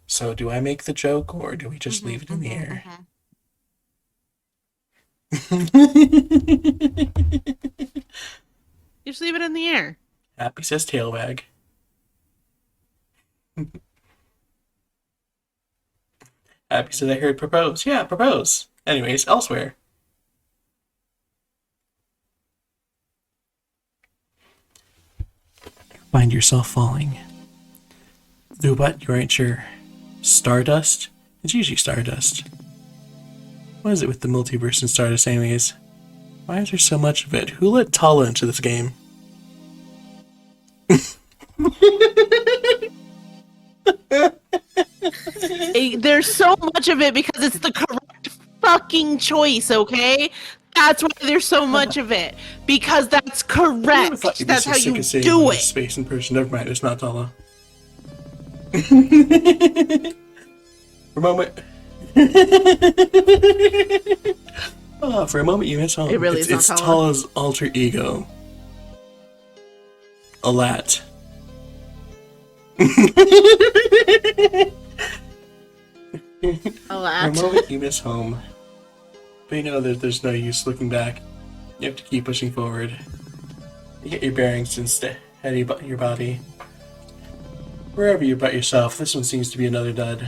So do I make the joke or do we just Mm-hmm, leave it in the mm-hmm, air? mm-hmm. Just leave it in the air. Happy says tail wag. Happy said I heard propose. Yeah, propose. Anyways, elsewhere. Find yourself falling. Through what? You aren't sure. Stardust? It's usually stardust. What is it with the multiverse and stardust anyways? Why is there so much of it? Who let Tala into this game? There's so much of it because it's the correct fucking choice, okay? That's why there's so much of it. Because that's I never thought correct. you'd be That's so how sick of you saying do the it. space in person. Never mind, it's not Tala. For a moment. Oh, for a moment you miss It home. really It's is not it's Tala. Tala's alter ego. Alat. A For a lot. moment you miss home. But you know that there's no use looking back. You have to keep pushing forward. You get your bearings and steady your body. Wherever you're about yourself, this one seems to be another dud.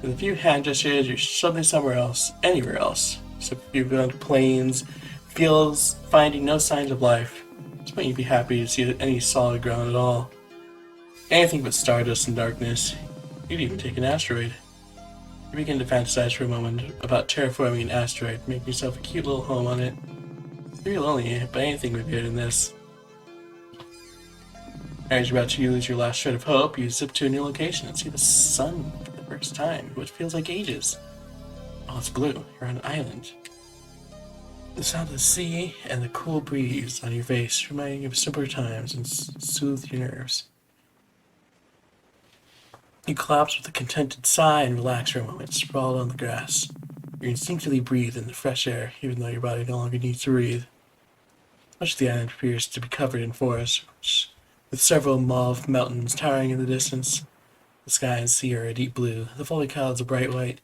With a few hand gestures, you're suddenly somewhere else, anywhere else. Except you've gone to plains, fields, finding no signs of life. It's point you'd be happy to see any solid ground at all. Anything but stardust and darkness. You'd even take an asteroid. You begin to fantasize for a moment about terraforming an asteroid, making yourself a cute little home on it. You're lonely, but anything would be better than this. As you're about to lose your last shred of hope, you zip to a new location and see the sun for the first time, which feels like ages. Oh, it's blue. You're on an island. The sound of the sea and the cool breeze on your face remind you of simpler times and soothe your nerves. You collapse with a contented sigh and relax for a moment, sprawled on the grass. You instinctively breathe in the fresh air, even though your body no longer needs to breathe. Much of the island appears to be covered in forest, with several mauve mountains towering in the distance. The sky and sea are a deep blue, the fluffy clouds a bright white.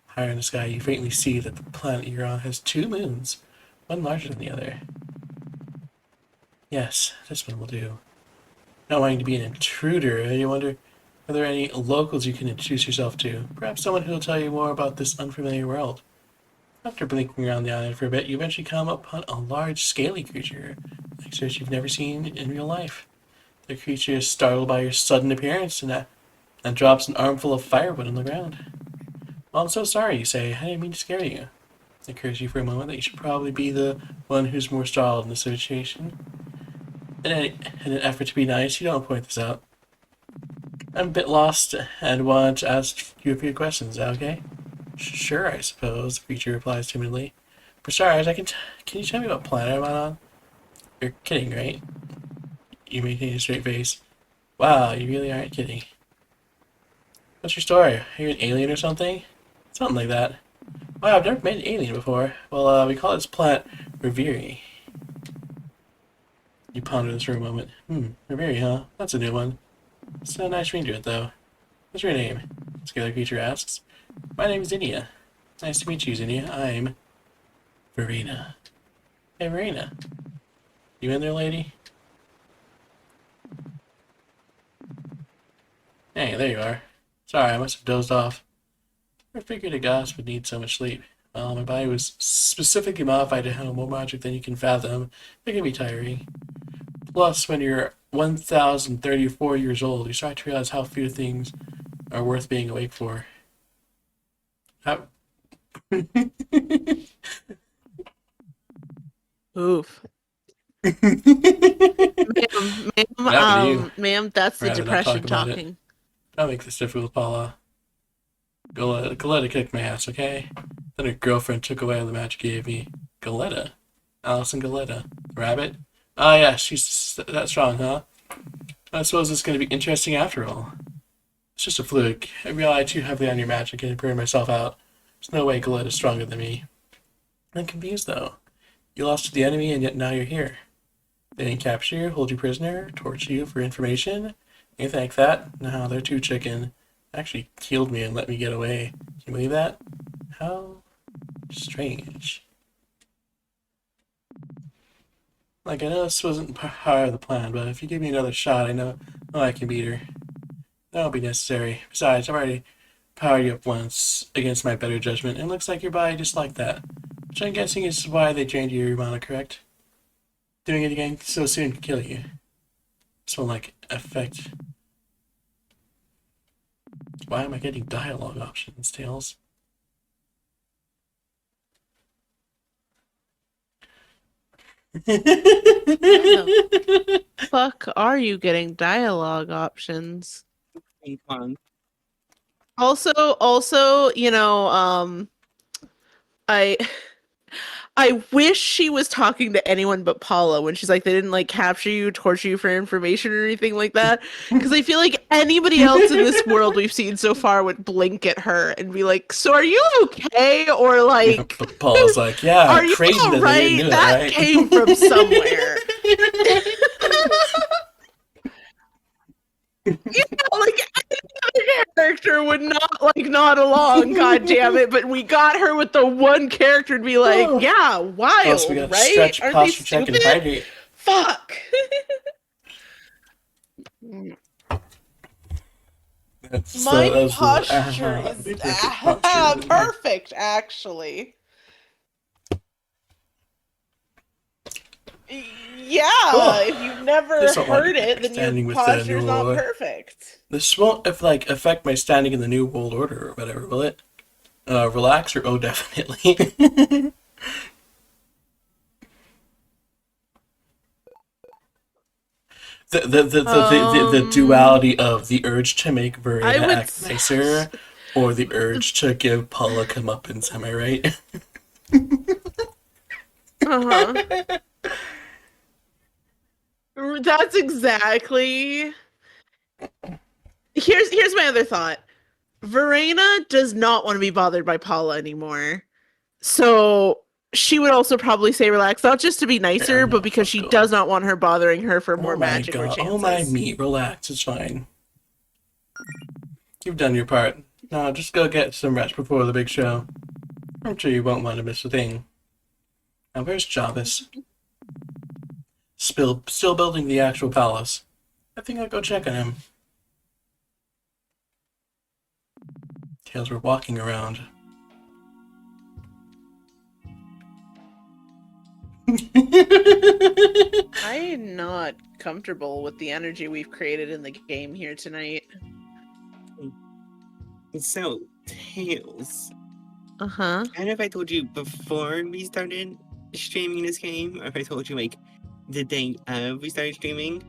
Higher in the sky, you faintly see that the planet you're on has two moons, one larger than the other. Yes, this one will do. Not wanting to be an intruder, you wonder, are there any locals you can introduce yourself to? Perhaps someone who will tell you more about this unfamiliar world. After blinking around the island for a bit, you eventually come upon a large, scaly creature, like such you've never seen in real life. The creature is startled by your sudden appearance and drops an armful of firewood on the ground. Well, I'm so sorry, you say. I didn't mean to scare you. It occurs to you for a moment that you should probably be the one who's more startled in this situation. In an effort to be nice, you don't point this out. I'm a bit lost and want to ask you a few questions. Is that okay? Sure, I suppose, the creature replies timidly. For starters, can you tell me what planet I'm on? You're kidding, right? You maintain a straight face. Wow, you really aren't kidding. What's your story? Are you an alien or something? Something like that. Wow, I've never met an alien before. Well, we call this planet Reveri. You ponder this for a moment. Reveri, huh? That's a new one. It's a nice ring to it, though. What's your name? The scalar creature asks. My name is Zinnia. Nice to meet you, Zinnia. I'm Verena. Hey, Verena. You in there, lady? Hey, there you are. Sorry, I must have dozed off. I figured a goddess would need so much sleep. Well, my body was specifically modified to handle more magic than you can fathom. It can be tiring. Plus, when you're 1,034 years old, you start to realize how few things are worth being awake for. How... Oof. Ma'am, What happened to you? ma'am, that's the Rather not talk depression about it. talking. Don't make this difficult with Paula. Galetta kicked my ass, okay? Then her girlfriend took away all the magic he gave me. Galetta? Allison Galetta. Rabbit? Ah, yeah, she's that strong, huh? I suppose it's going to be interesting after all. It's just a fluke. I relied too heavily on your magic and burned myself out. There's no way Galetta's stronger than me. I'm confused, though. You lost to the enemy, and yet now you're here. They didn't capture you, hold you prisoner, torture you for information, You think that? No, they're too chicken. Actually killed me and let me get away. Can you believe that? How strange. Like, I know this wasn't part of the plan, but if you give me another shot, I know I can beat her. That'll be necessary. Besides, I've already powered you up once against my better judgment, and it looks like your body just like that. Which I'm guessing is why they drained your mana, correct? Doing it again so soon could kill you. This will, like, affect... Why am I getting dialogue options, Tails? Fuck are you getting dialogue options? Ping pong. Also, you know, I I wish she was talking to anyone but Paula when she's like, they didn't like capture you, torture you for information or anything like that. Because I feel like anybody else in this world we've seen so far would blink at her and be like, "So are you okay?" Or like, But Paul's like, yeah, "Are you crazy that they didn't alright? do That it, right? came from somewhere." Like any other character would not like nod along, god damn it, but we got her with the one character to be like, Oh. yeah, wild, Also, we gotta right? stretch, Aren't they posture check, and stupid? hydrate. Fuck. My posture is perfect, actually. Yeah, Oh, if you've never this won't heard like it, then standing your with the posture's new not order. perfect. This won't affect my standing in the new world order or whatever, will it? Relax or oh, definitely. The duality of the urge to make Verena act nicer, or the urge to give Paula comeuppance. Am I right? That's exactly. Here's my other thought. Verena does not want to be bothered by Paula anymore. So she would also probably say relax, not just to be nicer, but because she does not want her bothering her for more magic or chances. Oh my meat, relax, it's fine. You've done your part. Now just go get some rest before the big show. I'm sure you won't want to miss a thing. Now where's Jarvis? Still building the actual palace. I think I'll go check on him. Tails were walking around. I'm not comfortable with the energy we've created in the game here tonight. So, Tails. I don't know if I told you before we started streaming this game, or if I told you like the day of we started streaming.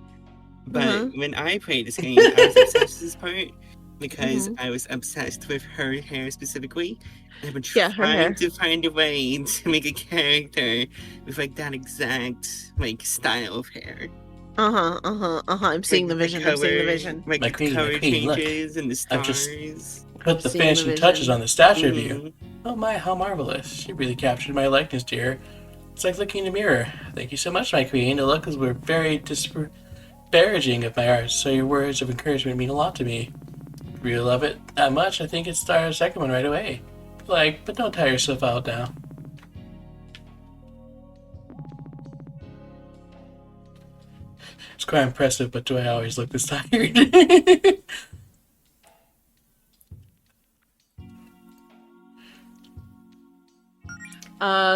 But when I played this game, I was obsessed with this part because I was obsessed with her hair specifically. And I've been trying to find a way to make a character with like that exact like style of hair. I'm seeing the vision. I'm seeing the vision. Like the color changes and the stars. Put the finishing touches on the statue of you. Oh my, how marvelous. You really captured my likeness, dear. It's like looking in a mirror. Thank you so much, my queen. The locals were very disparaging of my art, so your words of encouragement mean a lot to me. If you really love it that much, I think it's start a second one right away. But don't tire yourself out now. It's quite impressive, but do I always look this tired?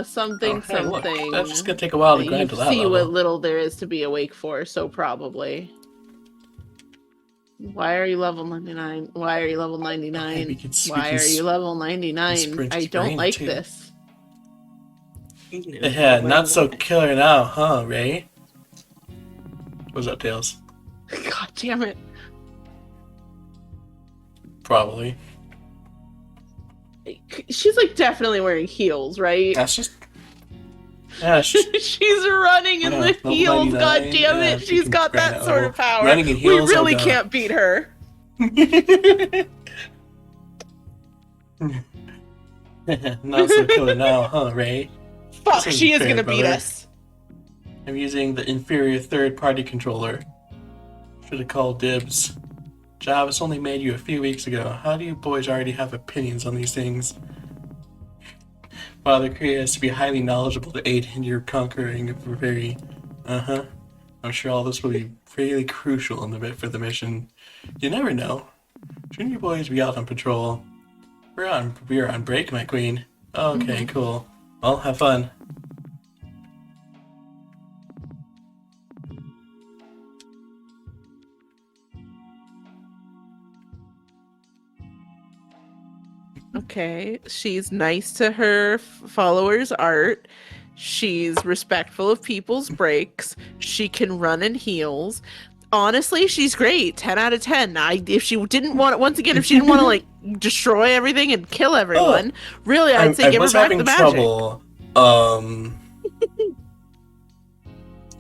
Something. Look, that's just gonna take a while to grind to that see level. what little there is to be awake for, so probably. Why are you level 99? Why are you level 99? Why are you level 99? I don't like this. Yeah, not so killer now, huh, Ray? What's up, Tails? God damn it. Probably. She's like definitely wearing heels, right? That's just... Yeah, she's running in the heels, god damn it. She's got that sort of power. Running in heels, we really can't beat her. Not so killer now, huh, Ray? Fuck, she is gonna beat us. I'm using the inferior third-party controller. Should have called dibs. Jarvis only made you a few weeks ago. How do you boys already have opinions on these things? Father created us to be highly knowledgeable to aid in your conquering of very... Uh-huh. I'm sure all this will be really crucial in the bit for the mission. You never know. Shouldn't you boys be out on patrol? We're on break, my queen. Okay, cool. Well, have fun. Okay, she's nice to her followers, Art. She's respectful of people's breaks. She can run in heels. Honestly, she's great. 10 out of 10. If she didn't want, once again, if she didn't want to like destroy everything and kill everyone, really, I'd say give her back the magic. Trouble,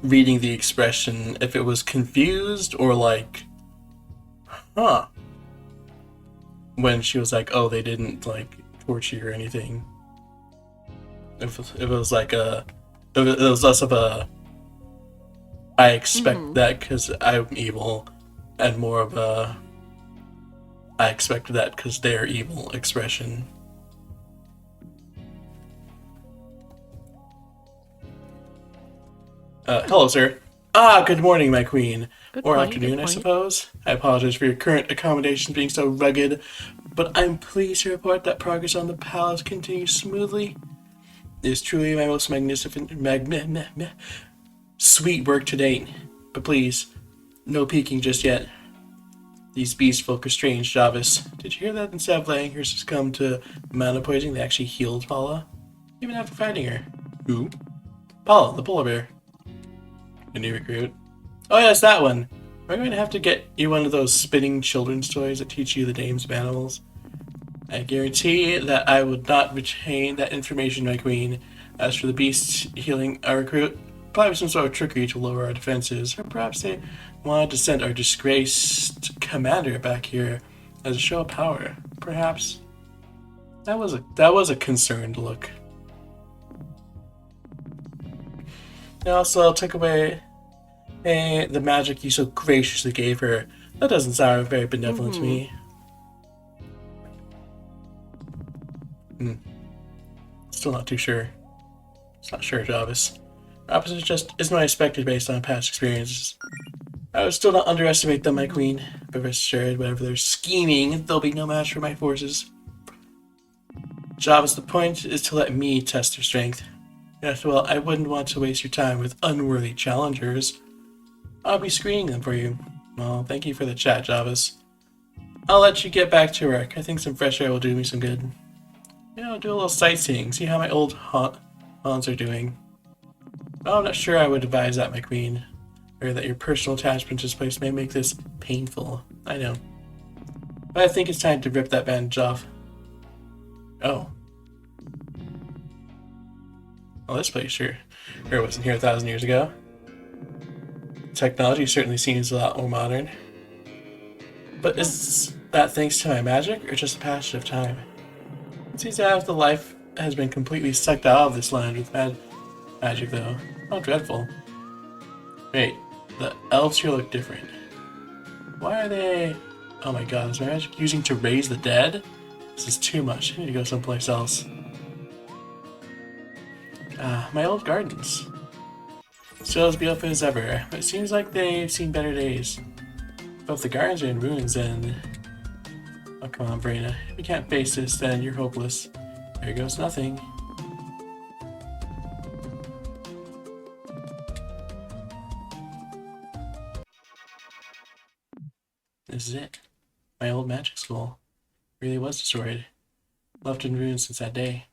reading the expression if it was confused or like, huh? When she was like, oh, they didn't like torture you or anything. If it was like it was less of a, I expect that because I'm evil, and more of a, I expect that because they're evil expression. Hello, sir. Good morning, my queen. Or afternoon, I suppose. I apologize for your current accommodations being so rugged, but I'm pleased to report that progress on the palace continues smoothly. It is truly my most magnificent, sweet work to date. But please, no peeking just yet. These beast folk are strange, Jarvis. Did you hear that instead of letting her succumb to mana poisoning, they actually healed Paula? Even after fighting her. Who? Paula, the polar bear. A new recruit. Oh yes, that one. Am I going to have to get you one of those spinning children's toys that teach you the names of animals? I guarantee that I would not retain that information, my queen. As for the beasts healing our recruit, probably some sort of trickery to lower our defenses, or perhaps they wanted to send our disgraced commander back here as a show of power. Perhaps. That was a concerned look. They also took away the magic you so graciously gave her. That doesn't sound very benevolent to me. Still not too sure. It's not sure, Jarvis. Opposite just isn't what I expected based on past experiences. I would still not underestimate them, my queen. But rest assured, whatever they're scheming, they'll be no match for my forces. Jarvis, the point is to let me test their strength. After all, I wouldn't want to waste your time with unworthy challengers. I'll be screening them for you. Well, thank you for the chat, Jarvis. I'll let you get back to work. I think some fresh air will do me some good. You know, do a little sightseeing, see how my old haunts are doing. Well, I'm not sure I would advise that, my queen. Or that your personal attachment to this place may make this painful. I know. But I think it's time to rip that bandage off. Oh. Well, this place sure wasn't here 1,000 years ago. Technology certainly seems a lot more modern. But is that thanks to my magic, or just the passage of time? It seems as if the life has been completely sucked out of this land with magic, though. How dreadful. Wait, the elves here look different. Why are they... Oh my god, is my magic using to raise the dead? This is too much. I need to go someplace else. My old gardens. Still as beautiful as ever, but it seems like they've seen better days. But if the gardens are in ruins, then... Oh, come on, Verena. If you can't face this, then you're hopeless. There goes nothing. This is it. My old magic school. Really was destroyed. Left in ruins since that day.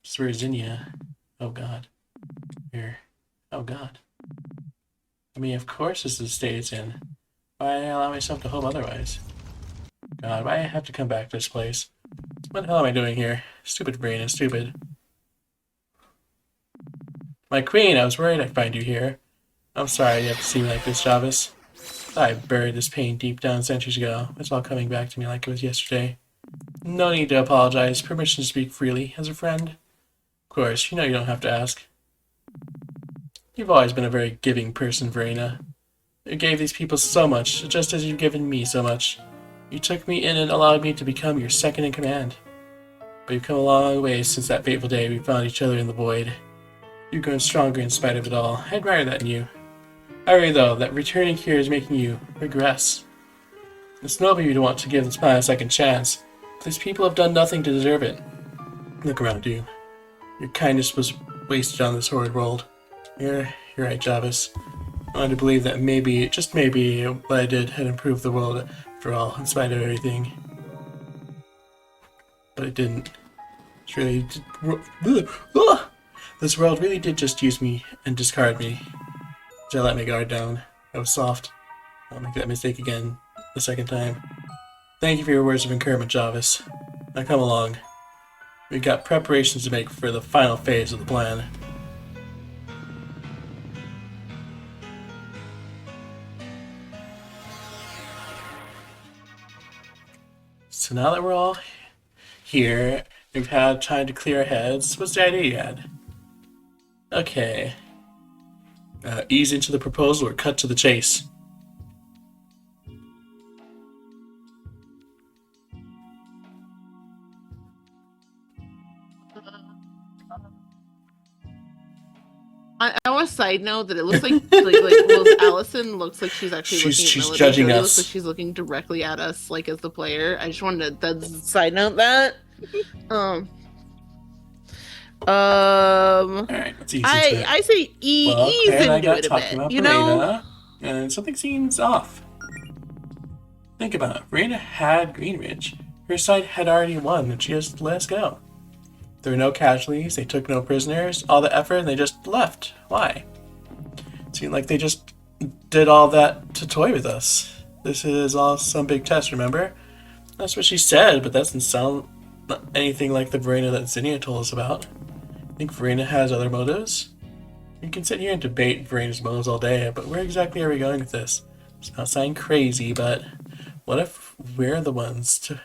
This is where Zinnia... Oh god. Here. Oh god. I mean, of course this is the state it's in. Why allow myself to hope otherwise? God, why I have to come back to this place? What the hell am I doing here? Stupid Verena, stupid. My queen, I was worried I'd find you here. I'm sorry you have to see me like this, Jarvis. I buried this pain deep down centuries ago. It's all coming back to me like it was yesterday. No need to apologize. Permission to speak freely, as a friend. Of course, you know you don't have to ask. You've always been a very giving person, Verena. You gave these people so much, just as you've given me so much. You took me in and allowed me to become your second in command. But you've come a long way since that fateful day we found each other in the void. You've grown stronger in spite of it all. I admire that in you. I worry, though, that returning here is making you regress. It's noble of you to want to give this plan a second chance, but these people have done nothing to deserve it. Look around you. Your kindness was wasted on this horrid world. You're right, Jarvis. I wanted to believe that maybe, just maybe, what I did had improved the world after all, in spite of everything. But it didn't. It's really this world really did just use me and discard me. So I let my guard down. I was soft. I'll make that mistake again the second time. Thank you for your words of encouragement, Jarvis. Now come along. We've got preparations to make for the final phase of the plan. So now that we're all here, we've had time to clear our heads. What's the idea you had? Okay. Ease into the proposal or cut to the chase. I want to side note that it looks like Allison looks like she's actually looking at Melody. Judging Jody us. looks like she's looking directly at us, like as the player. I just wanted to side note that. Alright, let's ease into it. I say ease Claire and I into got it a talking bit. about You know, Verena, and something seems off. Think about it. Verena had Greenridge. Her side had already won, and she just let us go. There were no casualties, they took no prisoners, all the effort, and they just left. Why? It seemed like they just did all that to toy with us. This is all some big test, remember? That's what she said, but that doesn't sound anything like the Verena that Zinnia told us about. I think Verena has other motives. You can sit here and debate Verena's motives all day, but where exactly are we going with this? It's not sounding crazy, but what if we were the ones to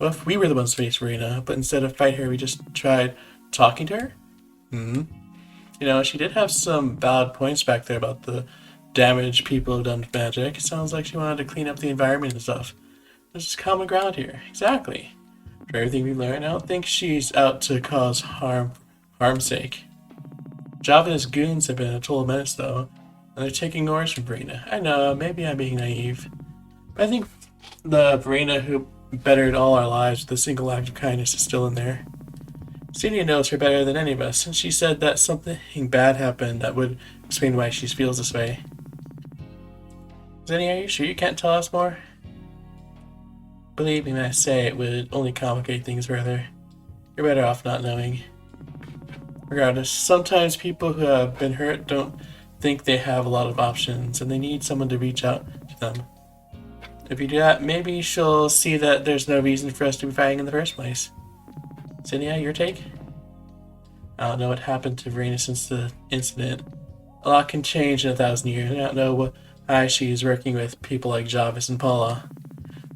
face Verena, but instead of fight her, we just tried talking to her? You know, she did have some valid points back there about the damage people have done with magic. It sounds like she wanted to clean up the environment and stuff. There's just common ground here. Exactly. For everything we learned, I don't think she's out to cause harm's sake. Java and his goons have been a total menace, though, and they're taking orders from Verena. I know, maybe I'm being naive, but I think the Verena who bettered all our lives with a single act of kindness is still in there. Celia knows her better than any of us, and she said that something bad happened that would explain why she feels this way. Zinni, are you sure you can't tell us more? Believe me when I say it would only complicate things further. You're better off not knowing. Regardless, sometimes people who have been hurt don't think they have a lot of options, and they need someone to reach out to them. If you do that, maybe she'll see that there's no reason for us to be fighting in the first place. Zinnia, your take? I don't know what happened to Verena since the incident. A lot can change in 1,000 years. I don't know why she's working with people like Jarvis and Paula,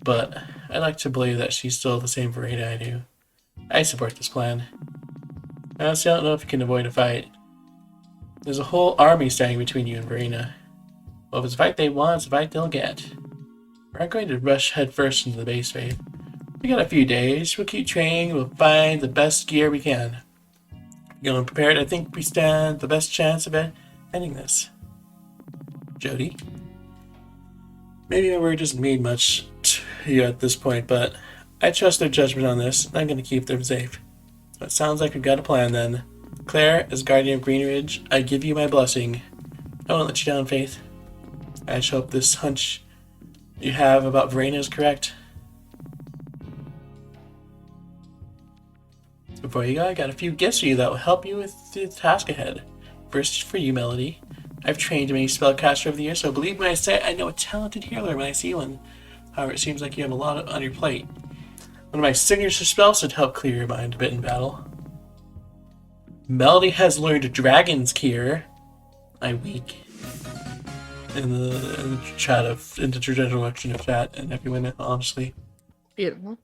but I like to believe that she's still the same Verena I do. I support this plan. I honestly don't know if you can avoid a fight. There's a whole army standing between you and Verena. Well, if it's a fight they want, it's a fight they'll get. We're not going to rush headfirst into the base phase. We got a few days. We'll keep training. We'll find the best gear we can. Feeling prepared, I think we stand the best chance of ending this. Jody? Maybe my word doesn't mean much to you at this point, but I trust their judgment on this, and I'm going to keep them safe. So it sounds like we've got a plan then. Claire, as guardian of Greenridge, I give you my blessing. I won't let you down, Faith. I just hope this hunch you have about Verena is correct. Before you go, I got a few gifts for you that will help you with the task ahead. First, for you, Melody. I've trained many spellcasters over the years, so believe me when I say I know a talented healer when I see one. However, it seems like you have a lot on your plate. One of my signature spells should help clear your mind a bit in battle. Melody has learned Dragon's Cure. I weak. In the chat in the general election of chat, and everyone, honestly. beautiful.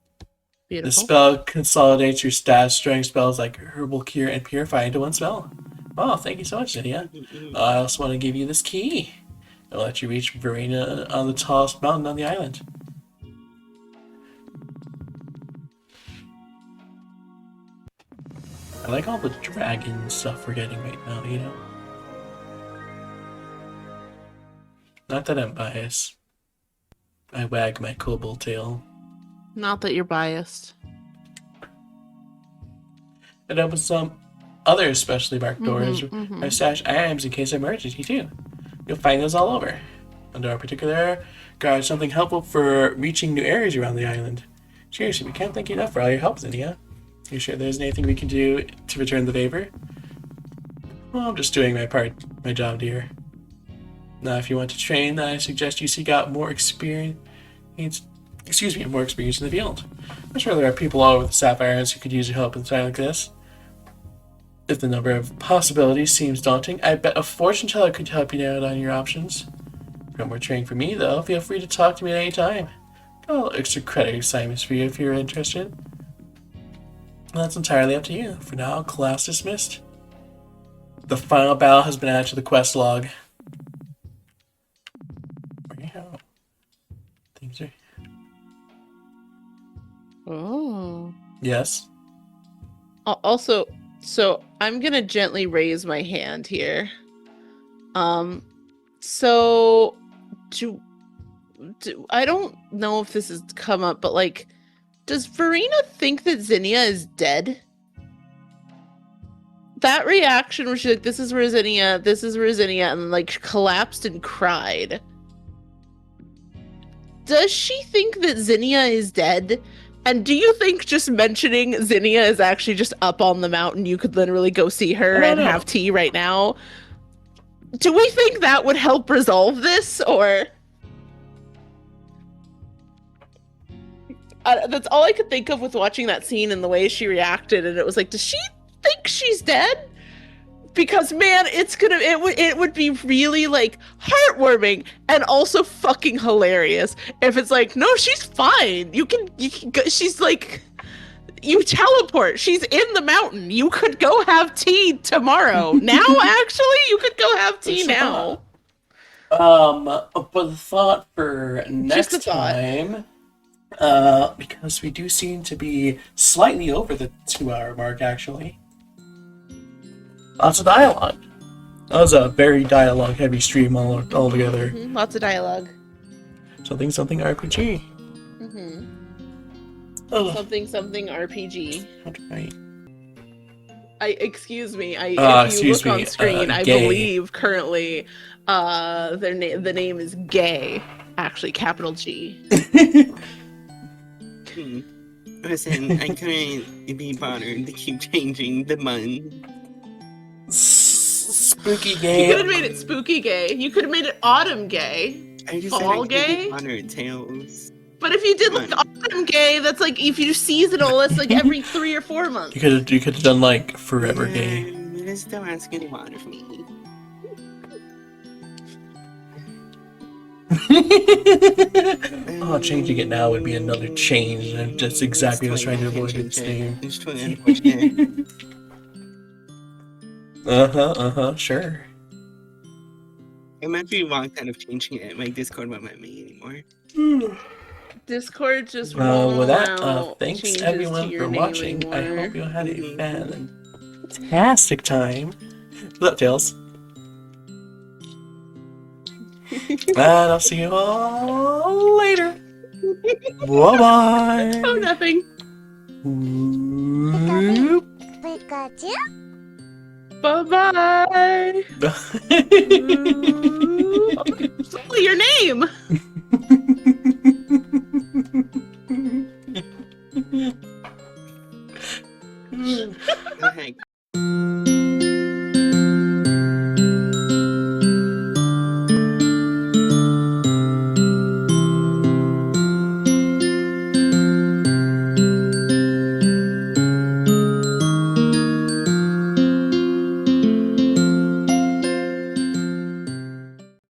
The Beautiful. spell consolidates your stats, strength spells like Herbal Cure and Purify into one spell. Oh, thank you so much, Lydia. I also want to give you this key. I'll let you reach Verena on the tallest mountain on the island. I like all the dragon stuff we're getting right now, you know? Not that I'm biased. I wag my kobold tail. Not that you're biased. It opens some other specially marked doors. I stash items in case of emergency too. You'll find those all over. Under our particular guard, something helpful for reaching new areas around the island. Seriously, we can't thank you enough for all your help, Zinnia. You sure there's anything we can do to return the favor? Well, I'm just doing my part, my job, dear. Now, if you want to train, I suggest you seek out more experience. More experience in the field. I'm sure there are people all over the Sapphires who could use your help in a time like this. If the number of possibilities seems daunting, I bet a fortune teller could help you narrow down your options. No more training for me, though. Feel free to talk to me at any time. Got a extra credit assignments for you if you're interested. That's entirely up to you. For now, class dismissed. The final battle has been added to the quest log. Wow. Things are... Oh. Yes. Also, so I'm gonna gently raise my hand here. So do I don't know if this has come up, but like, does Verena think that Zinnia is dead? That reaction where she's like, this is where Zinnia, and like collapsed and cried. Does she think that Zinnia is dead? And do you think just mentioning Zinnia is actually just up on the mountain, you could literally go see her and have tea right now? Do we think that would help resolve this, or... that's all I could think of with watching that scene and the way she reacted, and it was like, does she think she's dead? Because man, it would be really like heartwarming and also fucking hilarious if it's like, no, she's fine. You can go, she's like, you teleport. She's in the mountain. You could go have tea tomorrow. Now, actually, you could go have tea now. But the thought for next time, because we do seem to be slightly over the 2-hour mark, actually. Lots of dialogue. That was a very dialogue-heavy stream altogether. Lots of dialogue. Something RPG. Something RPG. Right. Excuse me. If you look on screen, I gay. believe currently, the name is Gay. Actually, capital G. Listen, I couldn't be bothered to keep changing the month. Spooky gay. You could have made it spooky gay. You could have made it autumn gay. I just fall gay. Honored tales. But if you did like autumn gay, that's like if you do seasonal, that's like every 3 or 4 months. You could have done like forever gay. You're still asking to bother me. Oh, changing it now would be another change, and that's exactly what I was trying to avoid its name. It's totally unfortunate. Sure. I'm actually locked out of changing it. My Discord won't let me anymore. Discord just won't with that, allow thanks changes everyone to your for name watching. I anymore. hope you had a fantastic time. What's up, Tails? And I'll see you all later. Bye-bye. Oh, nothing. Pikachu? Bye-bye. It's only your name. The heck?